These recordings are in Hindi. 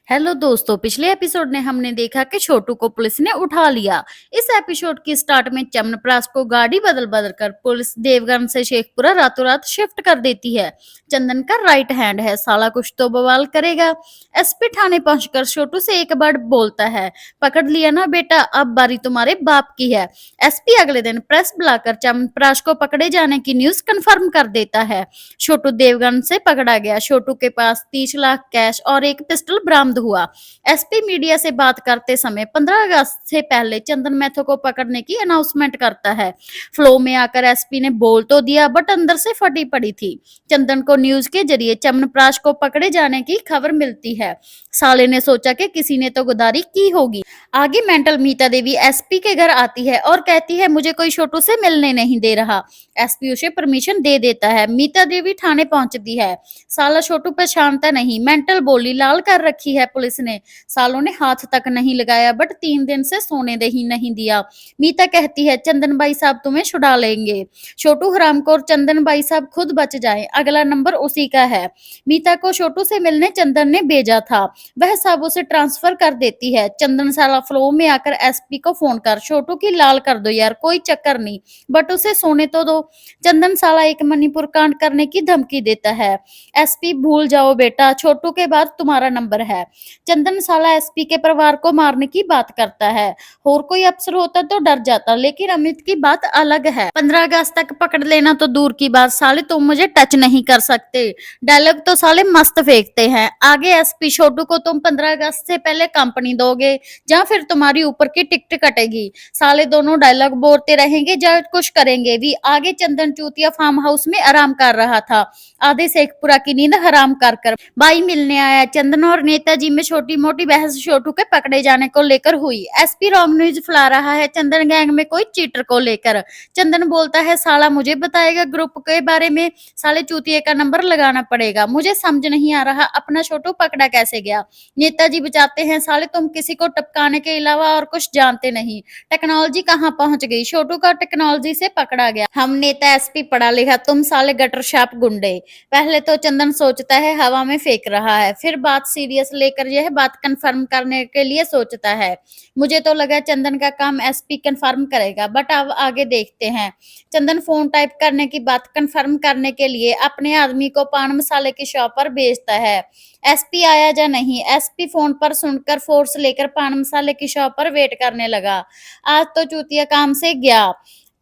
हेलो दोस्तों, पिछले एपिसोड में हमने देखा कि छोटू को पुलिस ने उठा लिया। इस एपिसोड की स्टार्ट में चमनप्रास को गाड़ी बदल बदल कर पुलिस देवगन से शेखपुरा रातों रात शिफ्ट कर देती है। चंदन का राइट हैंड है, साला कुछ तो बवाल करेगा। एसपी थाने पहुंचकर छोटू से एक बार बोलता है, पकड़ लिया ना बेटा, अब बारी तुम्हारे बाप की है। एसपी अगले दिन प्रेस बुलाकर चमनप्रास को पकड़े जाने की न्यूज कंफर्म कर देता है। छोटू देवगन से पकड़ा गया। छोटू के पास 30 लाख कैश और एक पिस्टल बरामद हुआ। एसपी मीडिया से बात करते समय 15 अगस्त से पहले चंदन मैथो को पकड़ने की अनाउंसमेंट करता है। फ्लो में आकर एसपी ने बोल तो दिया, बट अंदर से फटी पड़ी थी। चंदन को न्यूज के जरिए चमनप्रास को पकड़े जाने की खबर मिलती है। साले ने सोचा कि किसी ने तो गुदारी की होगी। आगे मेंटल मीता देवी एसपी के घर आती है और कहती है, मुझे कोई छोटू से मिलने नहीं दे रहा। एसपी उसे परमिशन दे देता है। मीता देवी थाने पहुंचती है। साला छोटू पहचानता नहीं, मेंटल बोली लाल कर रखी है पुलिस ने। सालों ने हाथ तक नहीं लगाया, बट 3 दिन से सोने दे ही नहीं दिया। मीता कहती है, चंदन भाई साहब तुम्हें छुड़ा लेंगे। छोटू हरामखोर, चंदन भाई साहब खुद बच जाए, अगला नंबर उसी का है। मीता को छोटू से मिलने चंदन ने भेजा था, वह सब उसे ट्रांसफर कर देती है। चंदन साला फ्लो में आकर एसपी को फोन कर छोटू की लाल कर दो यार, कोई चक्कर नहीं, बट उसे सोने तो दो। चंदन साला एक मणिपुर कांड करने की धमकी देता है। एसपी भूल जाओ बेटा, छोटू के बाद तुम्हारा नंबर है। चंदन साला एसपी के परिवार को मारने की बात करता है। और कोई अफसर होता तो डर जाता, लेकिन अमित की बात अलग है। 15 अगस्त तक पकड़ लेना तो दूर की बात, साले तुम मुझे टच नहीं कर सकते। डायलॉग तो साले मस्त फेंकते हैं। आगे एसपी, छोटू को तुम 15 अगस्त से पहले कंपनी दोगे या फिर तुम्हारी ऊपर की टिकट कटेगी। साले दोनों डायलॉग बोलते रहेंगे या कुछ करेंगे भी। आगे चंदन चूतिया फार्म हाउस में आराम कर रहा था। आधे शेखपुरा की नींद हराम कर कर भाई मिलने आया। चंदन और नेताजी में छोटी मोटी बहस छोटू के पकड़े जाने को लेकर हुई। एसपी रॉन्ग न्यूज फैला रहा है चंदन गैंग में कोई चीटर को लेकर। चंदन बोलता है, साला मुझे बताएगा ग्रुप के बारे में। साले चूतिए का नंबर लगाना पड़ेगा। मुझे समझ नहीं आ रहा अपना छोटू पकड़ा कैसे गया। नेताजी बचाते हैं, साले तुम किसी को टपकाने के अलावा और कुछ जानते नहीं। टेक्नोलॉजी कहाँ पहुंच गई, छोटू का टेक्नोलॉजी से पकड़ा गया। हम नेता एसपी पढ़ा लिखा, तुम साले गटर शाप गुंडे। पहले तो चंदन सोचता है हवा में फेंक रहा है, फिर बात सीरियस लेकर यह बात कंफर्म करने के लिए सोचता है। मुझे तो लगा चंदन का काम एसपी कंफर्म करेगा, बट अब आगे देखते हैं। चंदन फोन टाइप करने की बात कंफर्म करने के लिए अपने आदमी को पान मसाले की शॉप पर भेजता है। एसपी आया या नहीं, एसपी फोन पर सुनकर फोर्स लेकर पान मसाले की शॉप पर वेट करने लगा। आज तो चूतिया काम से गया।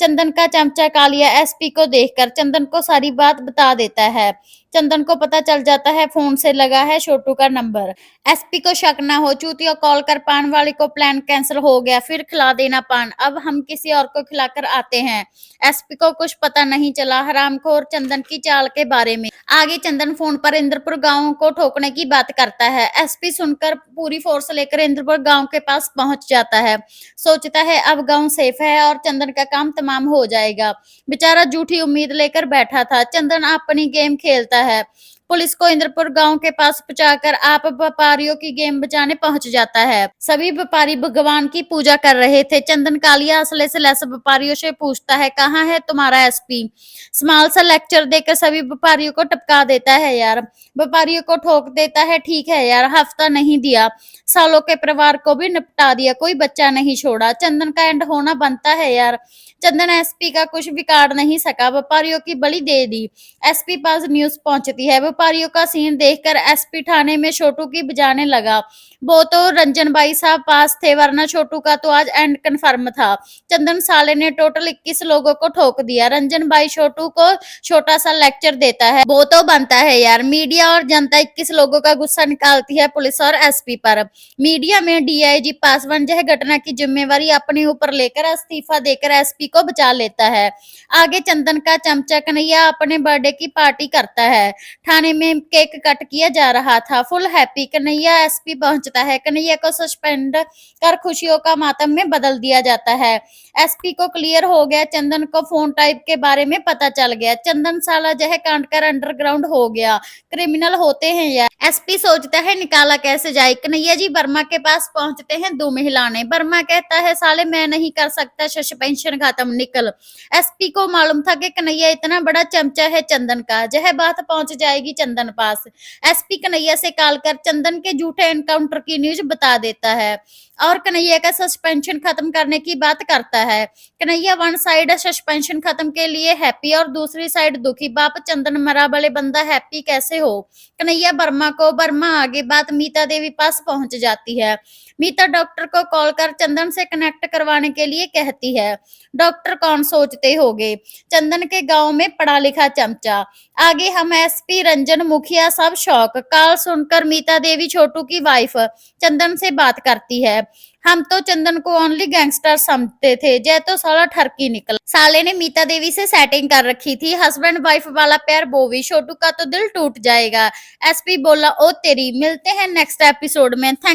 चंदन का चमचा कालिया एसपी को देखकर चंदन को सारी बात बता देता है। चंदन को पता चल जाता है फोन से लगा है छोटू का नंबर। एसपी को शक ना हो, चूतिया कॉल कर पान वाले को प्लान कैंसिल हो गया, फिर खिला देना पान, अब हम किसी और को खिलाकर आते हैं। एसपी को कुछ पता नहीं चला हरामखोर चंदन की चाल के बारे में। आगे चंदन फोन पर इंद्रपुर गांव को ठोकने की बात करता है। एसपी सुनकर पूरी फोर्स लेकर इंद्रपुर गांव के पास पहुंच जाता है। सोचता है अब गांव सेफ है और चंदन का काम तमाम हो जाएगा। बेचारा झूठी उम्मीद लेकर बैठा था। चंदन अपनी गेम खेलता है। पुलिस को इंद्रपुर गांव के पास पहुंचाकर आप व्यापारियों की गेम बचाने पहुंच जाता है। सभी व्यापारी भगवान की पूजा कर रहे थे। चंदन कालिया असले से लैस व्यापारियों से पूछता है, कहाँ है तुम्हारा एसपी। स्मॉल सा लेक्चर देकर सभी व्यापारियों को टपका देता है। यार व्यापारियों को ठोक देता है, ठीक है यार, हफ्ता नहीं दिया, सालों के परिवार को भी निपटा दिया, कोई बच्चा नहीं छोड़ा। चंदन का एंड होना बनता है यार। चंदन एसपी का कुछ बिगाड़ नहीं सका, व्यापारियों की बलि दे दी। एसपी पास न्यूज पहुंचती है। व्यापारियों का सीन देखकर एसपी थाने में छोटू की बजाने लगा। वो तो रंजन भाई साहब पास थे, वरना छोटू का तो आज एंड कन्फर्म था। चंदन साले ने टोटल 21 लोगों को ठोक दिया। रंजन भाई छोटू को छोटा सा लेक्चर देता है। वो तो बनता है यार। मीडिया और जनता 21 लोगों का गुस्सा निकालती है पुलिस और एसपी पर। मीडिया में डीआईजी पासवान यह घटना की जिम्मेवारी अपने ऊपर लेकर इस्तीफा देकर एसपी को बचा लेता है। आगे चंदन का चमचा कन्हैया अपने बर्थडे की पार्टी करता है। थाने में केक कट किया जा रहा था। फुल हैप्पी कन्हैया एसपी पहुंचता है। कन्हैया को सस्पेंड कर खुशियों का मातम में बदल दिया जाता है। एसपी को क्लियर हो गया, चंदन को फोन टाइप के बारे में पता चल गया। चंदन साला जह कांड कर अंडरग्राउंड हो गया। क्रिमिनल होते हैं यार। एसपी सोचता है निकाला कैसे जाए। कन्हैया जी वर्मा के पास पहुंचते हैं दो महिलाएं। वर्मा कहता है, साले मैं नहीं कर सकता, सस्पेंशन खत्म, निकल। एसपी को मालूम था कि कन्हैया इतना बड़ा चमचा है चंदन का, यह बात पहुंच जाएगी ही चंदन पास। एसपी कन्हैया से कॉल कर चंदन के झूठे एनकाउंटर की न्यूज बता देता है और कन्हैया का सस्पेंशन खत्म करने की बात करता है। कन्हैया वन साइड सस्पेंशन खत्म के लिए हैप्पी और दूसरी साइड दुखी। बाप चंदन मरा वाले बंदा हैप्पी कैसे हो। कन्हैया वर्मा आगे बात मीता देवी पास पहुंच जाती है। मीता डॉक्टर को कॉल कर चंदन से कनेक्ट करवाने के लिए कहती है। डॉक्टर कौन सोचते होगे, चंदन के गांव में पढ़ा लिखा चमचा। आगे हम एसपी रंजन मुखिया सब शौक। कॉल सुनकर मीता देवी छोटू की वाइफ चंदन से बात करती है। हम तो चंदन को ओनली गैंगस्टर समझते थे, जय तो साला ठरकी निकला। साले ने मीता देवी से सेटिंग कर रखी थी, हस्बैंड वाइफ वाला प्यार बोवी, छोटू का तो दिल टूट जाएगा। एसपी बोला ओ तेरी। मिलते हैं नेक्स्ट एपिसोड में। थैंक